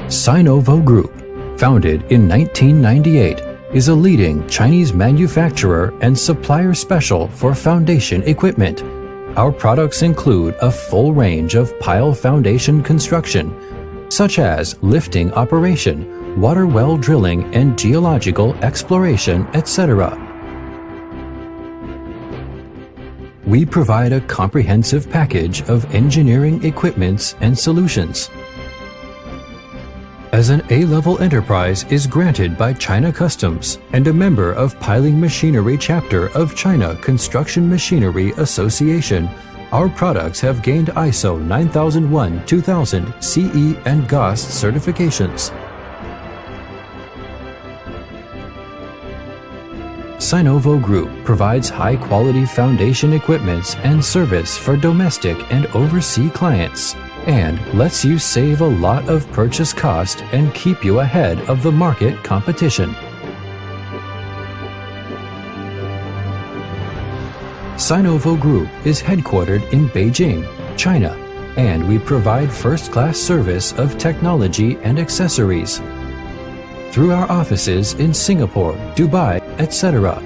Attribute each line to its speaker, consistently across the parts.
Speaker 1: SINOVO Group, founded in 1998, is a leading Chinese manufacturer and supplier special for foundation equipment. Our products include a full range of pile foundation construction, such as lifting operation, water well drilling and geological exploration, etc. We provide a comprehensive package of engineering equipments and solutions. As an A-level enterprise is granted by China Customs and a member of Piling Machinery Chapter of China Construction Machinery Association, our products have gained ISO 9001-2000 CE and GOST certifications. SINOVO Group provides high-quality foundation equipments and service for domestic and overseas clients, and lets you save a lot of purchase cost and keep you ahead of the market competition. SINOVO Group is headquartered in Beijing, China, and we provide first-class service of technology and accessories through our offices in Singapore, Dubai, etc.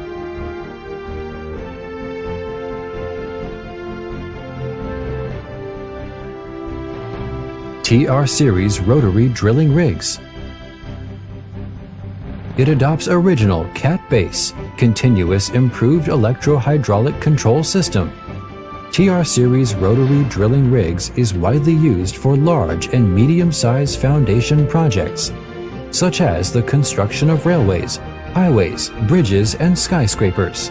Speaker 1: TR Series rotary drilling rigs. It adopts original CAT base, continuous improved electro-hydraulic control system. TR Series rotary drilling rigs is widely used for large and medium-sized foundation projects, such as the construction of railways, highways, bridges, and skyscrapers.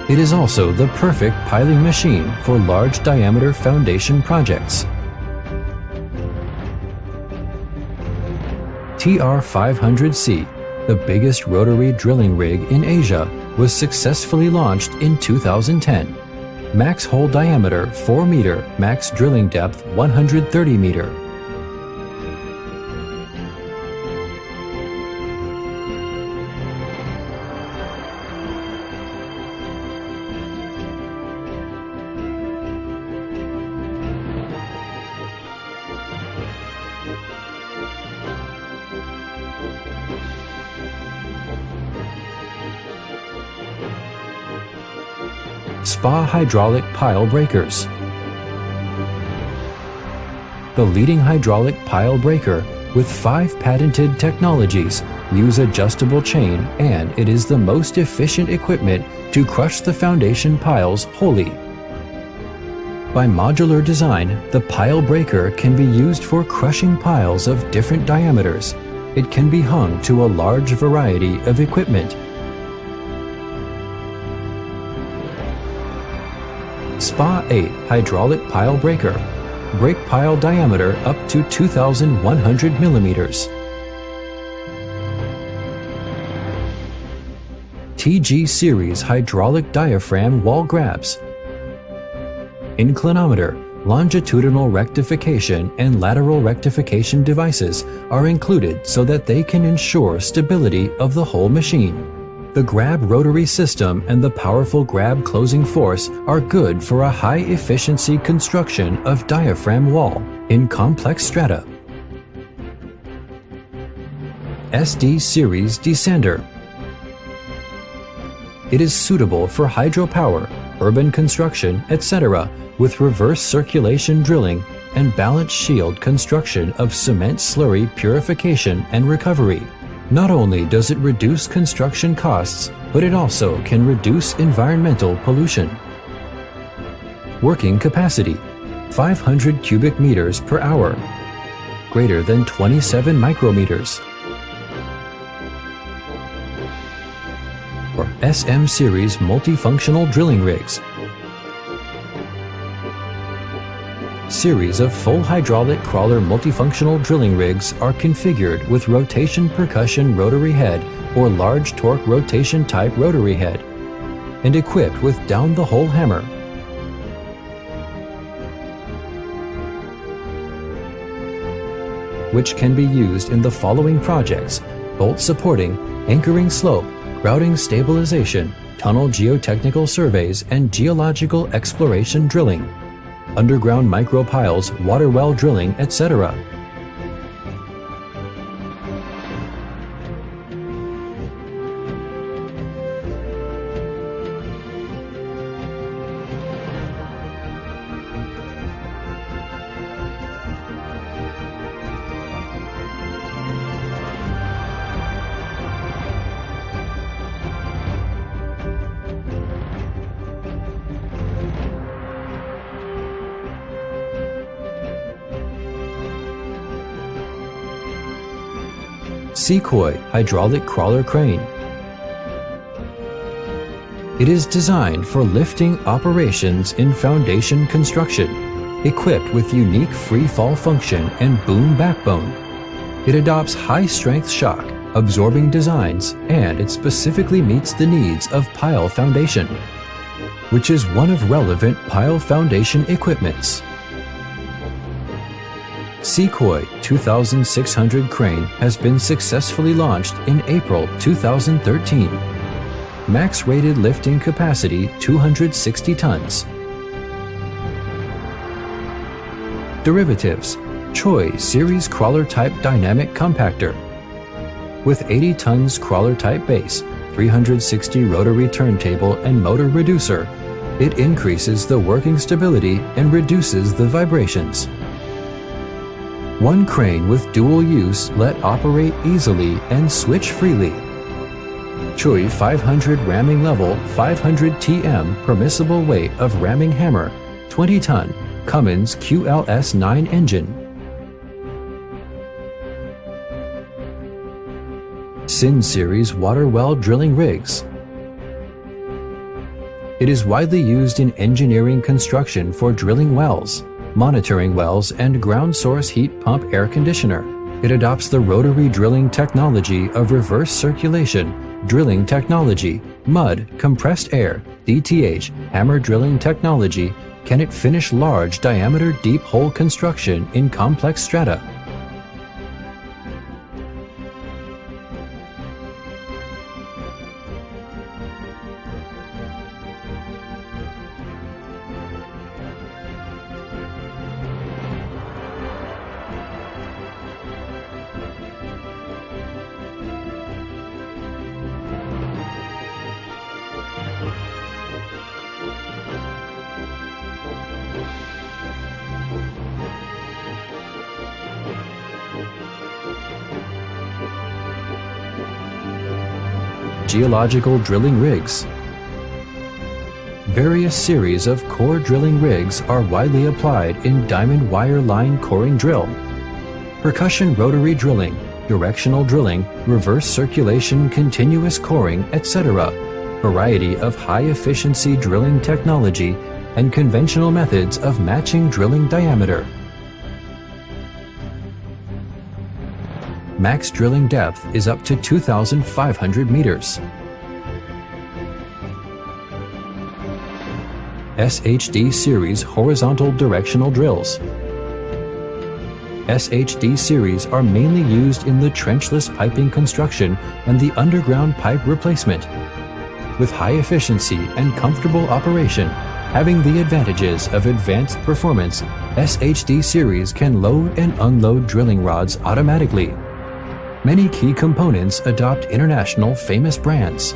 Speaker 1: It is also the perfect piling machine for large diameter foundation projects. TR500C, the biggest rotary drilling rig in Asia, was successfully launched in 2010. Max hole diameter 4 meter, max drilling depth 130 meter. SPA hydraulic pile breakers. The leading hydraulic pile breaker with 5 patented technologies use adjustable chain, and it is the most efficient equipment to crush the foundation piles wholly. By modular design, the pile breaker can be used for crushing piles of different diameters. It can be hung to a large variety of equipment. SPA 8 hydraulic pile breaker. Break pile diameter up to 2,100 millimeters. TG Series hydraulic diaphragm wall grabs. Inclinometer, longitudinal rectification, and lateral rectification devices are included so that they can ensure stability of the whole machine. The grab rotary system and the powerful grab closing force are good for a high-efficiency construction of diaphragm wall in complex strata. SD Series descender. It is suitable for hydropower, urban construction, etc., with reverse circulation drilling and balance shield construction of cement slurry purification and recovery. Not only does it reduce construction costs, but it also can reduce environmental pollution. Working capacity, 500 cubic meters per hour, greater than 27 micrometers. Or SM Series multifunctional drilling rigs. Series of full hydraulic crawler multifunctional drilling rigs are configured with rotation percussion rotary head or large torque rotation type rotary head, and equipped with down-the-hole hammer. Which can be used in the following projects: bolt supporting, anchoring slope, grouting stabilization, tunnel geotechnical surveys, and geological exploration drilling. underground micropiles, water well drilling, etc. Sequoia hydraulic crawler crane. It is designed for lifting operations in foundation construction, equipped with unique free-fall function and boom backbone. It adopts high-strength shock, absorbing designs, and it specifically meets the needs of pile foundation, which is one of relevant pile foundation equipments. Sequoia 2600 crane has been successfully launched in April 2013. Max rated lifting capacity 260 tons. Derivatives: Choi Series Crawler Type Dynamic Compactor. With 80 tons crawler type base, 360 rotary turntable and motor reducer, it increases the working stability and reduces the vibrations. One crane with dual use let operate easily and switch freely. Choi 500 ramming level 500 TM permissible weight of ramming hammer, 20 ton, Cummins QLS9 engine. SIN Series water well drilling rigs. It is widely used in engineering construction for drilling wells, monitoring wells, and ground source heat pump air conditioner. It adopts the rotary drilling technology of reverse circulation, drilling technology, mud, compressed air, DTH, hammer drilling technology. Can it finish large diameter deep hole construction in complex strata? Geological drilling rigs. Various series of core drilling rigs are widely applied in diamond wire line coring drill, percussion rotary drilling, directional drilling, reverse circulation continuous coring, etc. Variety of high-efficiency drilling technology and conventional methods of matching drilling diameter. Max drilling depth is up to 2,500 meters. SHD series horizontal directional drills. SHD series are mainly used in the trenchless piping construction and the underground pipe replacement. With high efficiency and comfortable operation, having the advantages of advanced performance, SHD series can load and unload drilling rods automatically. Many key components adopt international famous brands.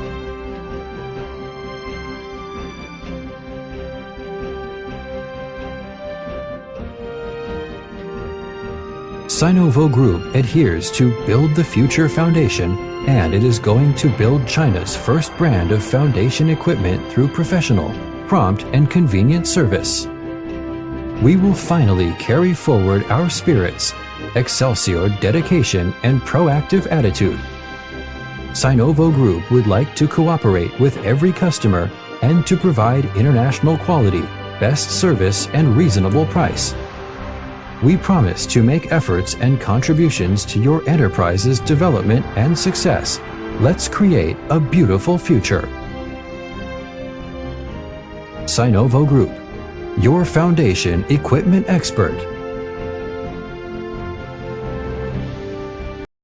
Speaker 1: SINOVO Group adheres to Build the Future Foundation, and it is going to build China's first brand of foundation equipment through professional, prompt, and convenient service. We will finally carry forward our spirits, Excelsior dedication, and proactive attitude. SINOVO Group would like to cooperate with every customer and to provide international quality, best service, and reasonable price. We promise to make efforts and contributions to your enterprise's development and success. Let's create a beautiful future. SINOVO Group, your foundation equipment expert.